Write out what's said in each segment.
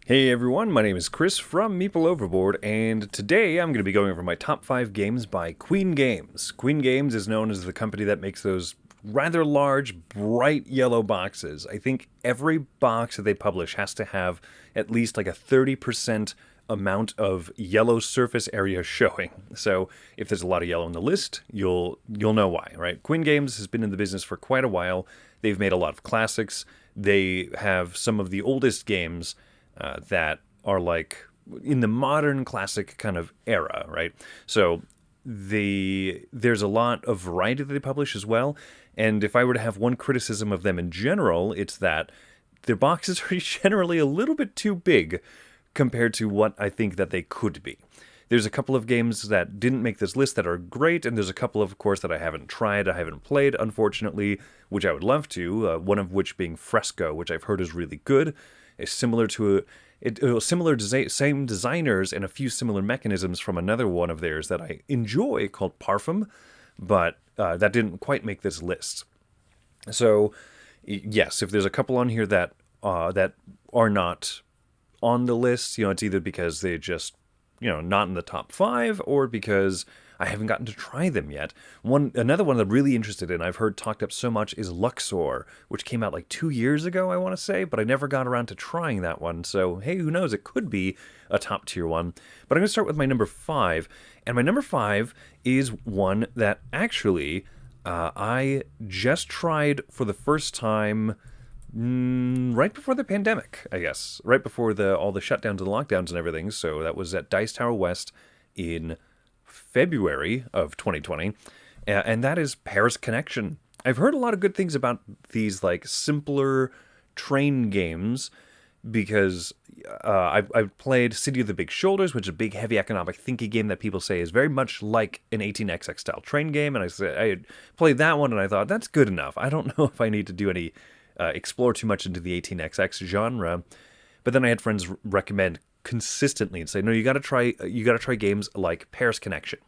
Hey everyone, my name is Chris from Meeple Overboard, and today I'm going to be going over my top 5 games by Queen Games. Queen Games is known as the company that makes those rather large, bright yellow boxes. I think every box that they publish has to have at least like a 30% amount of yellow surface area showing. So if there's a lot of yellow on the list, you'll know why, right? Queen Games has been in the business for quite a while. They've made a lot of classics. They have some of the oldest games that are like in the modern classic kind of era, right? So there's a lot of variety that they publish as well. And if I were to have one criticism of them in general, it's that their boxes are generally a little bit too big compared to what I think that they could be. There's a couple of games that didn't make this list that are great, and there's a couple of course, that I haven't tried, I haven't played, unfortunately, which I would love to, one of which being Fresco, which I've heard is really good. It's similar to same designers and a few similar mechanisms from another one of theirs that I enjoy called Parfum, but that didn't quite make this list. So, yes, if there's a couple on here that are not on the list, it's either because they just not in the top 5 or because I haven't gotten to try them yet. Another one that I'm really interested in, I've heard talked up so much, is Luxor, which came out like 2 years ago, I want to say, but I never got around to trying that one. So, hey, who knows? It could be a top tier one. But I'm going to start with my number 5. And my number 5 is one that actually I just tried for the first time right before the pandemic, I guess. Right before all the shutdowns and lockdowns and everything. So that was at Dice Tower West in February of 2020, and that is Paris Connection. I've heard a lot of good things about these like simpler train games because I've played City of the Big Shoulders, which is a big, heavy economic thinking game that people say is very much like an 18xx style train game, and I played that one and I thought that's good enough. I don't know if I need to do any explore too much into the 18xx genre, but then I had friends recommend consistently and say, no, you got to try games like Paris Connection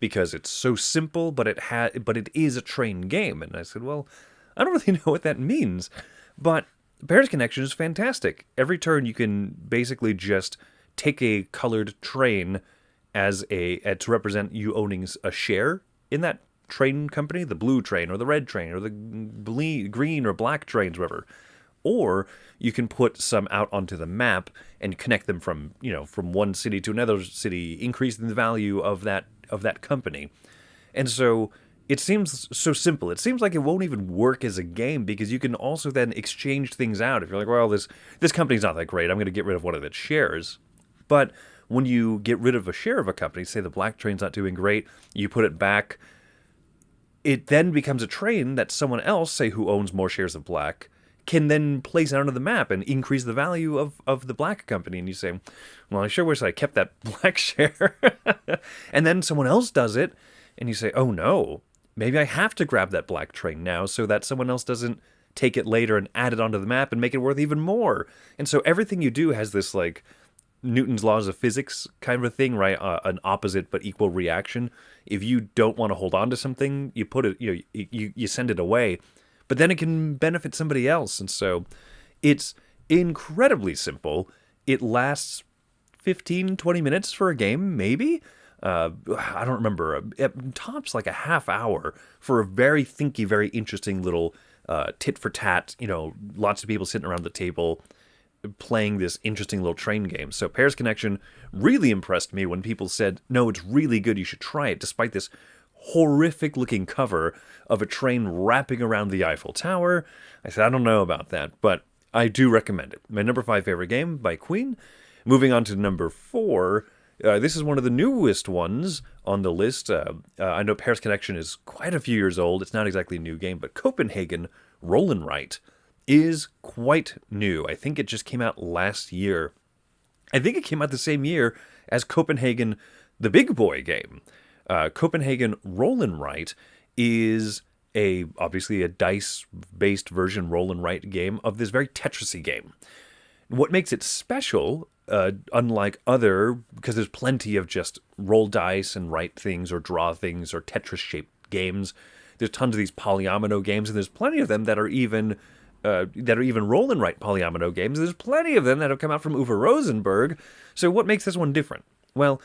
because it's so simple, but it is a train game. And I said, well, I don't really know what that means, but Paris Connection is fantastic. Every turn you can basically just take a colored train as to represent you owning a share in that train company, the blue train or the red train or the green or black trains, whatever. Or you can put some out onto the map and connect them from one city to another city, increasing the value of that company. And so it seems so simple. It seems like it won't even work as a game because you can also then exchange things out. If you're like, well, this company's not that great, I'm going to get rid of one of its shares. But when you get rid of a share of a company, say the black train's not doing great, you put it back, it then becomes a train that someone else, say who owns more shares of black, can then place it onto the map and increase the value of the black company. And you say, well, I sure wish I kept that black share. And then someone else does it, and you say, oh no, maybe I have to grab that black train now so that someone else doesn't take it later and add it onto the map and make it worth even more. And so everything you do has this like Newton's laws of physics kind of a thing, right? An opposite but equal reaction. If you don't want to hold on to something, you put it, you send it away. But then it can benefit somebody else. And so it's incredibly simple. It lasts 15, 20 minutes for a game, maybe. I don't remember. It tops like a half hour for a very thinky, very interesting little tit for tat, lots of people sitting around the table playing this interesting little train game. So Paris Connection really impressed me when people said, no, it's really good, you should try it, despite this horrific looking cover of a train wrapping around the Eiffel Tower. I said, I don't know about that, but I do recommend it. My number 5 favorite game by Queen. Moving on to number 4, this is one of the newest ones on the list. I know Paris Connection is quite a few years old. It's not exactly a new game, but Copenhagen Roll and Write is quite new. I think it just came out last year. I think it came out the same year as Copenhagen, the big boy game. Copenhagen Roll and Write is obviously a dice-based version roll and write game of this very Tetris-y game. What makes it special, unlike other, because there's plenty of just roll dice and write things or draw things or Tetris-shaped games. There's tons of these polyomino games, and there's plenty of them that are even that are even roll and write polyomino games. There's plenty of them that have come out from Uwe Rosenberg. So what makes this one different? Well,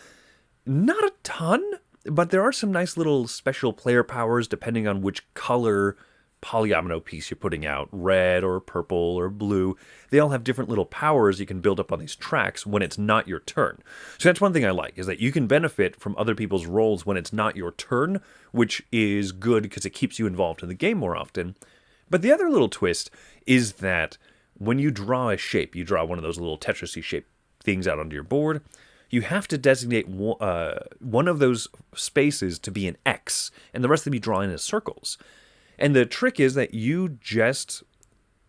not a ton, but there are some nice little special player powers depending on which color polyomino piece you're putting out, red or purple or blue. They all have different little powers you can build up on these tracks when it's not your turn. So that's one thing I like, is that you can benefit from other people's rolls when it's not your turn, which is good because it keeps you involved in the game more often. But the other little twist is that when you draw a shape, you draw one of those little Tetris-y shaped things out onto your board, you have to designate one of those spaces to be an X, and the rest to be drawn as circles. And the trick is that you just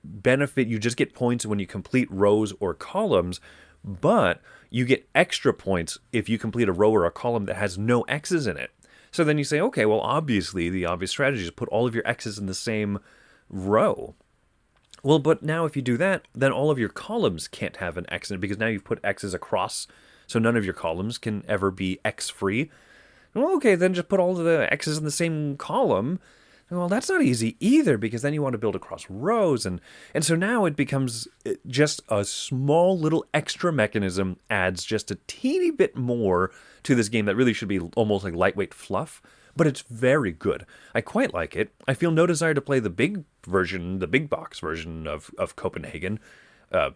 get points when you complete rows or columns, but you get extra points if you complete a row or a column that has no X's in it. So then you say, okay, well, obviously, the obvious strategy is put all of your X's in the same row. Well, but now if you do that, then all of your columns can't have an X in it, because now you've put X's across, so none of your columns can ever be X-free. Well, okay, then just put all of the X's in the same column. Well, that's not easy either, because then you want to build across rows, and so now it becomes just a small little extra mechanism, adds just a teeny bit more to this game that really should be almost like lightweight fluff, but it's very good. I quite like it. I feel no desire to play the big version, the big box version of Copenhagen,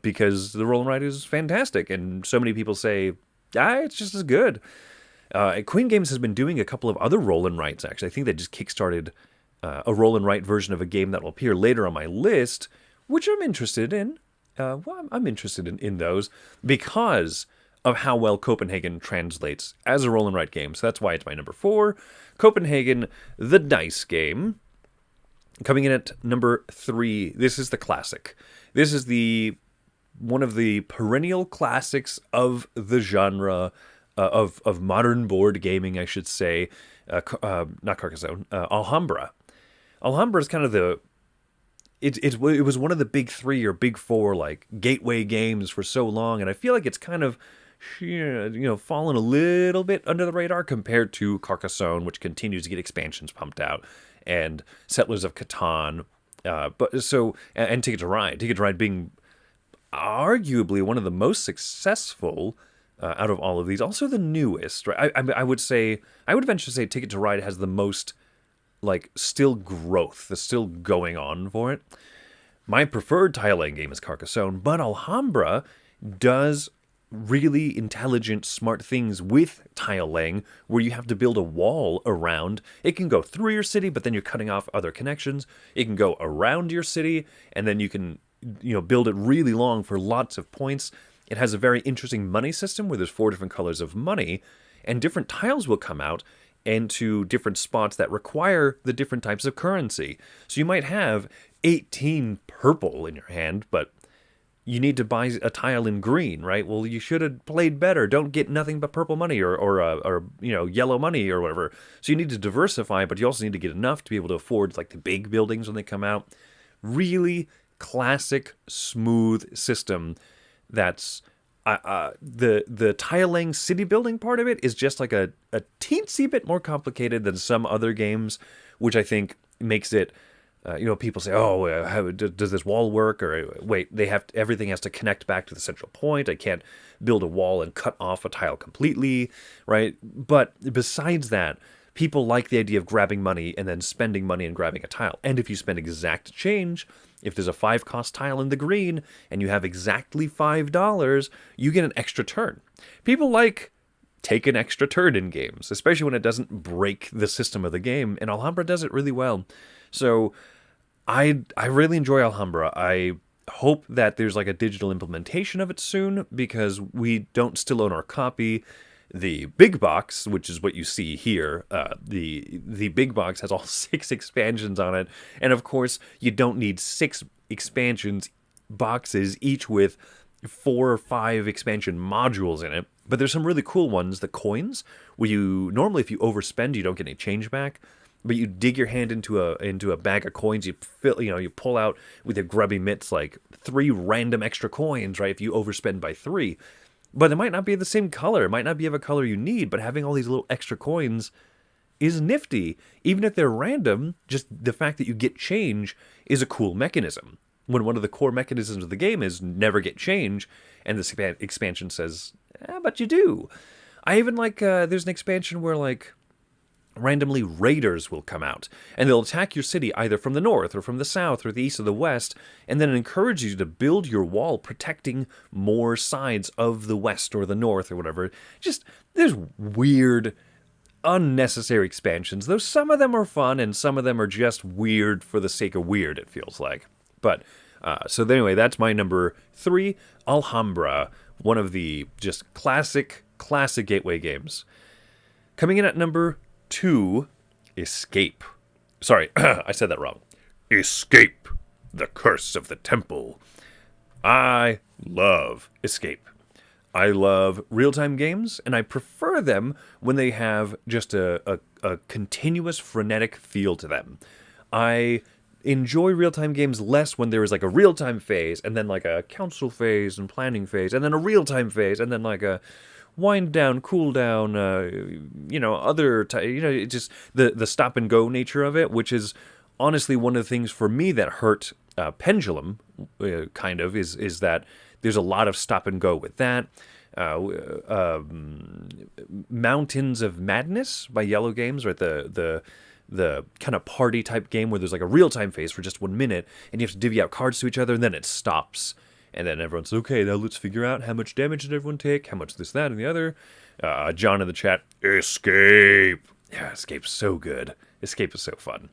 because the roll and write is fantastic, and so many people say, it's just as good. Queen Games has been doing a couple of other roll and writes, actually. I think they just kickstarted a roll and write version of a game that will appear later on my list, which I'm interested in. I'm interested in those because of how well Copenhagen translates as a roll and write game. So that's why it's my number 4. Copenhagen, the dice game. Coming in at number 3, this is the classic. This is one of the perennial classics of the genre, of modern board gaming, I should say. Not Carcassonne, Alhambra. Alhambra is kind of it was one of the big 3 or big 4 like gateway games for so long, and I feel like it's kind of fallen a little bit under the radar compared to Carcassonne, which continues to get expansions pumped out, and Settlers of Catan, and Ticket to Ride being arguably one of the most successful out of all of these, also the newest. Right? I would venture to say Ticket to Ride has the most still growth that's still going on for it. My preferred tile-laying game is Carcassonne, but Alhambra does really intelligent, smart things with tile-laying, where you have to build a wall around. It can go through your city, but then you're cutting off other connections. It can go around your city, and then you can build it really long for lots of points. It has a very interesting money system where there's 4 different colors of money, and different tiles will come out into different spots that require the different types of currency. So you might have 18 purple in your hand, but you need to buy a tile in green, right? Well, you should have played better. Don't get nothing but purple money or yellow money or whatever. So you need to diversify, but you also need to get enough to be able to afford the big buildings when they come out. Really classic, smooth system. That's the tile-laying city building part of it is just like a teensy bit more complicated than some other games, which I think makes it. People say, "Oh, how does this wall work?" Or wait, everything has to connect back to the central point. I can't build a wall and cut off a tile completely, right? But besides that, people like the idea of grabbing money and then spending money and grabbing a tile. And if you spend exact change, if there's a 5-cost tile in the green and you have exactly $5, you get an extra turn. People take an extra turn in games, especially when it doesn't break the system of the game, and Alhambra does it really well. So I really enjoy Alhambra. I hope that there's a digital implementation of it soon, because we don't still own our copy. The big box, which is what you see here, the big box has all 6 expansions on it, and of course you don't need 6 expansions boxes, each with 4 or 5 expansion modules in it. But there's some really cool ones, the coins, where you normally, if you overspend, you don't get any change back. But you dig your hand into a bag of coins, you pull out with your grubby mitts 3 random extra coins, right? If you overspend by 3. But it might not be the same color. It might not be of a color you need, but having all these little extra coins is nifty. Even if they're random, just the fact that you get change is a cool mechanism. when one of the core mechanisms of the game is never get change, and this expansion says, but you do. I even like, there's an expansion where, like, randomly raiders will come out, and they'll attack your city either from the north or from the south or the east or the west, and then encourage you to build your wall protecting more sides of the west or the north or whatever. Just, there's weird, unnecessary expansions, though some of them are fun and some of them are just weird for the sake of weird, it feels like. But, so anyway, that's my number 3, Alhambra, one of the just classic gateway games. Coming in at number 2, Escape. Sorry, I said that wrong. Escape, the Curse of the Temple. I love Escape. I love real-time games, and I prefer them when they have just a continuous, frenetic feel to them. I enjoy real-time games less when there is like a real-time phase, and then like a council phase and planning phase, and then a real-time phase, and then like a wind down, cool down, just the stop and go nature of it, which is honestly one of the things for me that hurt Pendulum, kind of, is that there's a lot of stop and go with that. Mountains of Madness by Yellow Games, right? The kind of party type game where there's like a real time phase for just 1 minute, and you have to divvy out cards to each other, and then it stops. And then everyone's, okay, now let's figure out how much damage did everyone take, how much this, that, and the other. John in the chat, Escape. Yeah, Escape's so good. Escape is so fun.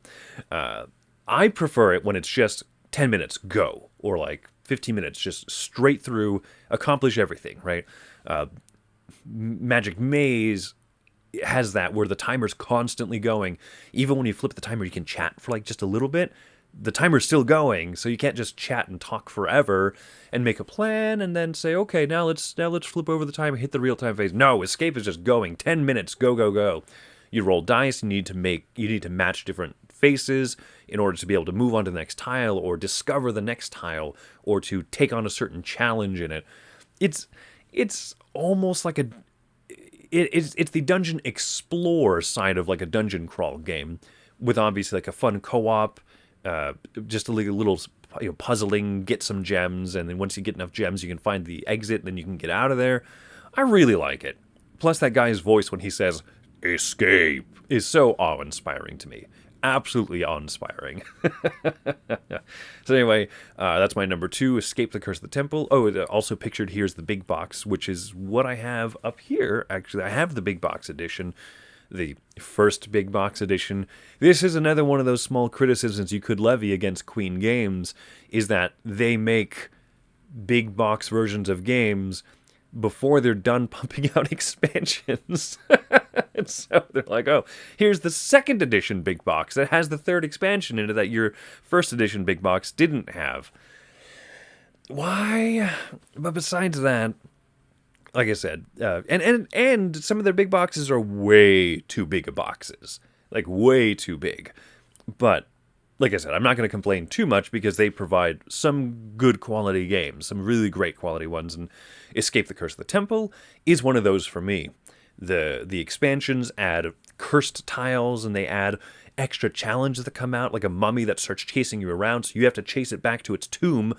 I prefer it when it's just 10 minutes, go. Or like 15 minutes, just straight through, accomplish everything, right? Magic Maze has that where the timer's constantly going. Even when you flip the timer, you can chat for like just a little bit. The timer's still going, so you can't just chat and talk forever and make a plan and then say, okay, now let's flip over the timer, hit the real time phase. No, Escape is just going. 10 minutes, go, go, go. You roll dice, you need to match different faces in order to be able to move on to the next tile or discover the next tile or to take on a certain challenge in it. It's almost like it's the dungeon explore side of like a dungeon crawl game with obviously like a fun co-op. Just a little puzzling, get some gems, and then once you get enough gems, you can find the exit, and then you can get out of there. I really like it. Plus, that guy's voice when he says, Escape, is so awe-inspiring to me. Absolutely awe-inspiring. So anyway, that's my number 2, Escape the Curse of the Temple. Oh, also pictured here is the big box, which is what I have up here. Actually, I have the big box edition. The first big box edition. This is another one of those small criticisms you could levy against Queen Games, is that they make big box versions of games before they're done pumping out expansions. And so they're like, oh, here's the second edition big box that has the third expansion in it that your first edition big box didn't have. Why? But besides that, like I said, and some of their big boxes are way too big of boxes. Like, way too big. But, like I said, I'm not going to complain too much because they provide some good quality games, some really great quality ones, and Escape the Curse of the Temple is one of those for me. The expansions add cursed tiles, and they add extra challenges that come out, like a mummy that starts chasing you around, so you have to chase it back to its tomb,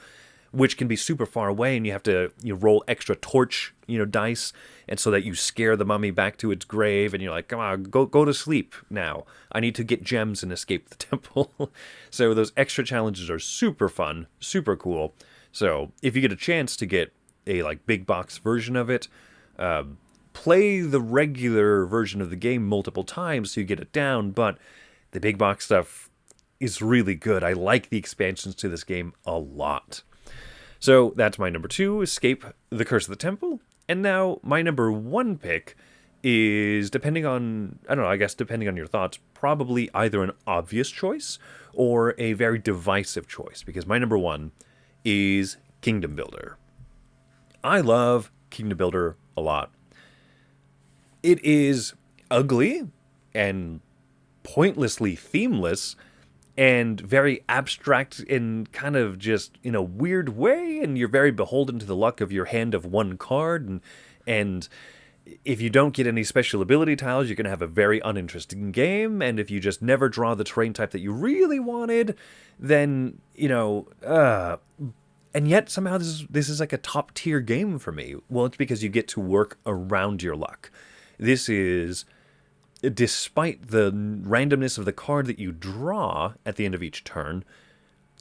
which can be super far away, and you have to roll extra torch dice, and so that you scare the mummy back to its grave, and you're like, come on, go to sleep now. I need to get gems and escape the temple. So those extra challenges are super fun, super cool. So if you get a chance to get a like big box version of it, play the regular version of the game multiple times so you get it down, but the big box stuff is really good. I like the expansions to this game a lot. So that's my number 2, Escape the Curse of the Temple. And now my number 1 pick is, depending on your thoughts, probably either an obvious choice or a very divisive choice, because my number 1 is Kingdom Builder. I love Kingdom Builder a lot. It is ugly and pointlessly themeless and very abstract in kind of just in a weird way, and you're very beholden to the luck of your hand of one card, and if you don't get any special ability tiles, you're going to have a very uninteresting game. And if you just never draw the terrain type that you really wanted, then, and yet somehow this is like a top tier game for me. Well, it's because you get to work around your luck. This is, despite the randomness of the card that you draw at the end of each turn,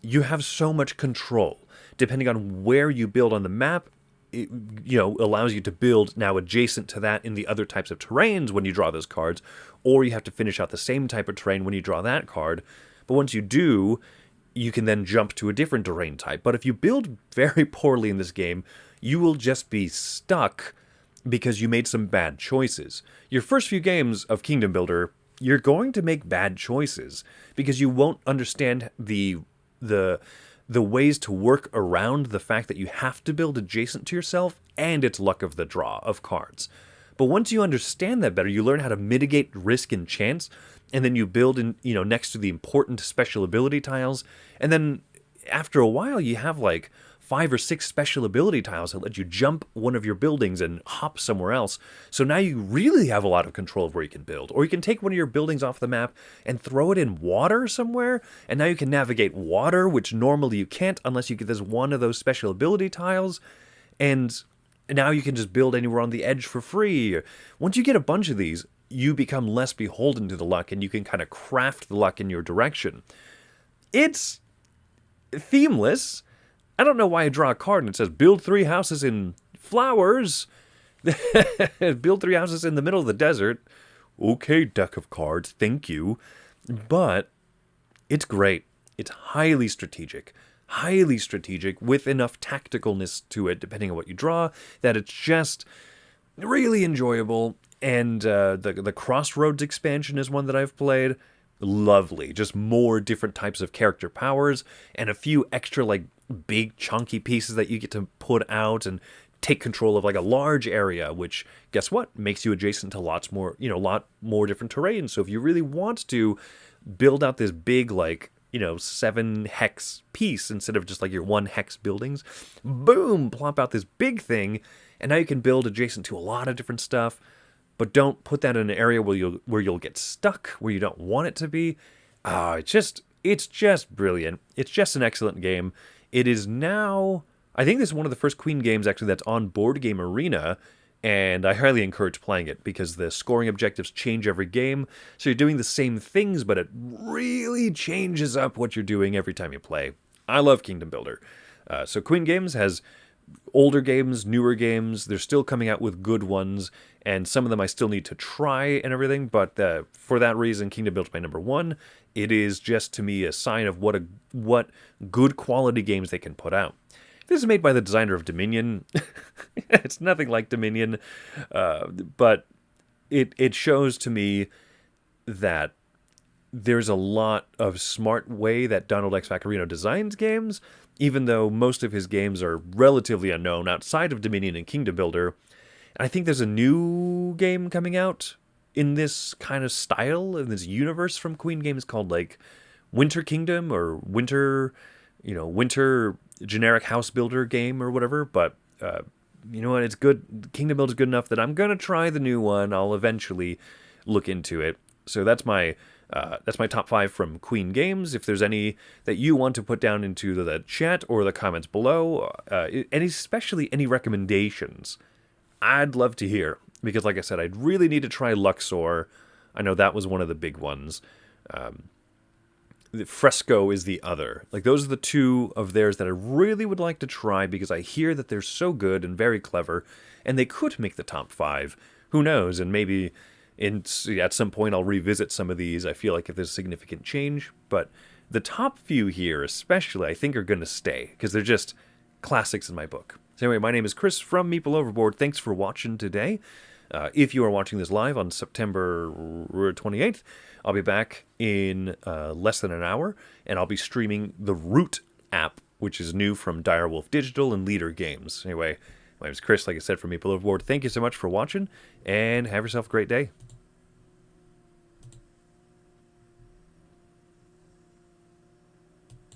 you have so much control. Depending on where you build on the map, it, allows you to build now adjacent to that in the other types of terrains when you draw those cards, or you have to finish out the same type of terrain when you draw that card. But once you do, you can then jump to a different terrain type. But if you build very poorly in this game, you will just be stuck because you made some bad choices. Your first few games of Kingdom Builder, you're going to make bad choices because you won't understand the ways to work around the fact that you have to build adjacent to yourself and its luck of the draw of cards. But once you understand that better, you learn how to mitigate risk and chance, and then you build in, next to the important special ability tiles, and then after a while you have like 5 or 6 special ability tiles that let you jump one of your buildings and hop somewhere else. So now you really have a lot of control of where you can build. Or you can take one of your buildings off the map and throw it in water somewhere, and now you can navigate water, which normally you can't unless you get this one of those special ability tiles. And now you can just build anywhere on the edge for free. Once you get a bunch of these, you become less beholden to the luck, and you can kind of craft the luck in your direction. It's themeless. I don't know why I draw a card and it says, build 3 houses in flowers. Build 3 houses in the middle of the desert. Okay, deck of cards, thank you. But it's great. It's highly strategic with enough tacticalness to it, depending on what you draw, that it's just really enjoyable. And the Crossroads expansion is one that I've played. Lovely. Just more different types of character powers and a few extra like big chunky pieces that you get to put out and take control of like a large area, which guess what? Makes you adjacent to lot more different terrain. So if you really want to build out this big 7 hex piece instead of just like your 1 hex buildings, boom, plop out this big thing, and now you can build adjacent to a lot of different stuff. But don't put that in an area where you'll get stuck, where you don't want it to be. It's just brilliant. It's just an excellent game. It is now, I think this is one of the first Queen games actually that's on Board Game Arena, and I highly encourage playing it because the scoring objectives change every game. So you're doing the same things, but it really changes up what you're doing every time you play. I love Kingdom Builder. So Queen Games has older games, newer games. They're still coming out with good ones, and some of them I still need to try and everything, but for that reason, Kingdom Builder is my number 1. It is just, to me, a sign of what good quality games they can put out. This is made by the designer of Dominion. It's nothing like Dominion, but it shows to me that there's a lot of smart way that Donald X. Vaccarino designs games, even though most of his games are relatively unknown outside of Dominion and Kingdom Builder. And I think there's a new game coming out in this kind of style, in this universe from Queen Games called like Winter Kingdom or Winter generic house builder game or whatever. But you know what? It's good. Kingdom Builder is good enough that I'm going to try the new one. I'll eventually look into it. So that's my top 5 from Queen Games. If there's any that you want to put down into the chat or the comments below, and especially any recommendations, I'd love to hear. Because like I said, I'd really need to try Luxor. I know that was one of the big ones. The Fresco is the other. Like, those are the 2 of theirs that I really would like to try because I hear that they're so good and very clever, and they could make the top 5. Who knows? And maybe at some point I'll revisit some of these. I feel like if there's significant change, but the top few here especially I think are going to stay because they're just classics in my book. So anyway, my name is Chris from Meeple Overboard. Thanks for watching today. If you are watching this live on September 28th, I'll be back in less than an hour, and I'll be streaming the Root app, which is new from Direwolf Digital and Leader Games. Anyway, my name is Chris, like I said, from Meeple Overboard. Thank you so much for watching, and have yourself a great day.